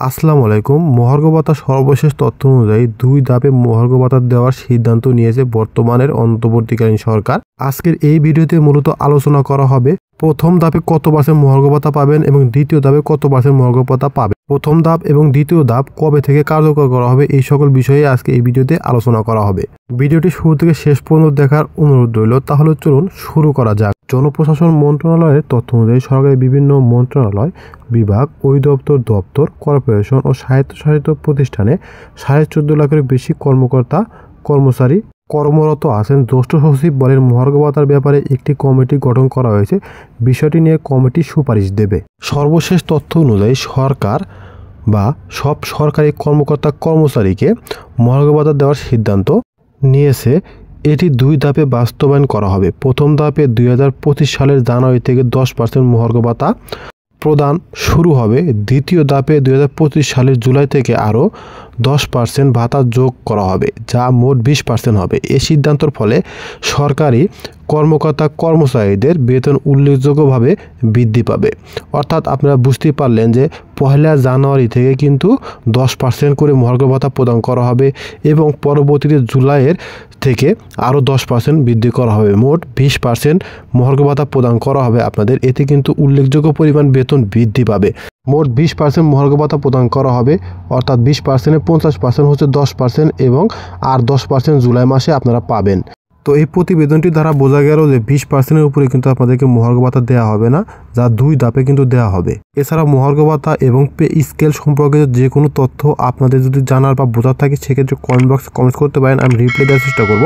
আসসালামু আলাইকুম। মহার্ঘ ভাতা সর্বশেষ তথ্য অনুযায়ী 2 ধাপে মহার্ঘ ভাতা দেওয়ার সিদ্ধান্ত নিয়েছে বর্তমানের অন্তর্বর্তীকালীন সরকার। আজকের এই ভিডিওতে মূলত আলোচনা করা হবে প্রথম ধাপে কত পার্সেন্ট মহার্ঘ ভাতা পাবেন এবং দ্বিতীয় ধাপে কত পার্সেন্ট মহার্ঘ ভাতা পাবেন। প্রথম ধাপ এবং দ্বিতীয় ধাপ কবে থেকে কার্যকর করা হবে, এই সকল বিষয়ে আজকে এই ভিডিওতে আলোচনা করা হবে। ভিডিওটি শুরু থেকে শেষ পর্যন্ত দেখার অনুরোধ রইল। তাহলে চলুন শুরু করা যাক। জনপ্রশাসন মন্ত্রণালয়ের তথ্য অনুযায়ী সরকারের বিভিন্ন মন্ত্রণালয়, বিভাগ, দপ্তর, কর্পোরেশন ও স্বায়ত্তশাসিত প্রতিষ্ঠানে 14.5 লাখের বেশি কর্মচারী কর্মরত আছেন। জ্যেষ্ঠ সচিব বলেন, মহার্ঘ ভাতার ব্যাপারে একটি কমিটি গঠন করা হয়েছে। বিষয়টি নিয়ে কমিটি সুপারিশ দেবে। সর্বশেষ তথ্য অনুযায়ী সরকার বা সব সরকারি কর্মচারীকে মহার্ঘ ভাতা দেওয়ার সিদ্ধান্ত নিয়েছে। এটি 2 ধাপে বাস্তবায়ন করা হবে। প্রথম ধাপে 2025 সালের জানুয়ারি থেকে 10% মহার্ঘ ভাতা প্রদান শুরু হবে। দ্বিতীয় ধাপে 2025 সালের জুলাই থেকে আরও 10% ভাতা যোগ করা হবে, যা মোট 20% হবে। এই সিদ্ধান্তের ফলে সরকারি কর্মচারীদের বেতন উল্লেখযোগ্যভাবে বৃদ্ধি পাবে। অর্থাৎ আপনারা বুঝতেই পারলেন যে 1 জানুয়ারি থেকে কিন্তু 10% করে মহার্ঘ ভাতা প্রদান করা হবে এবং পরবর্তীতে জুলাইয়ের থেকে আরও 10% বৃদ্ধি করা হবে। মোট 20% মহার্ঘ ভাতা প্রদান করা হবে আপনাদের। এতে কিন্তু উল্লেখযোগ্য পরিমাণ বেতন বৃদ্ধি পাবে। মোট 20% মহার্ঘ ভাতা প্রদান করা হবে, অর্থাৎ 20%-এ 50% হচ্ছে 10% এবং আর 10% জুলাই মাসে আপনারা পাবেন। তো এই প্রতিবেদনটি দ্বারা বোঝা গেল যে 20%-এর উপরে কিন্তু আপনাদেরকে মহার্ঘ ভাতা দেওয়া হবে না, যা 2 ধাপে কিন্তু দেওয়া হবে। এছাড়া মহার্ঘ ভাতা এবং পে স্কেল সম্পর্কে যে কোনো তথ্য আপনাদের যদি জানার বা বোঝার থাকে, সেক্ষেত্রে কমেন্ট বক্সে কমেন্ট করতে পারেন। আমি রিপ্লাই দেওয়ার চেষ্টা করব।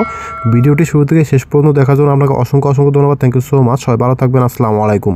ভিডিওটি শুরু থেকে শেষ পর্যন্ত দেখার জন্য আপনাকে অসংখ্য ধন্যবাদ। Thank you so much. সবাই ভালো থাকবেন। আসসালামু আলাইকুম।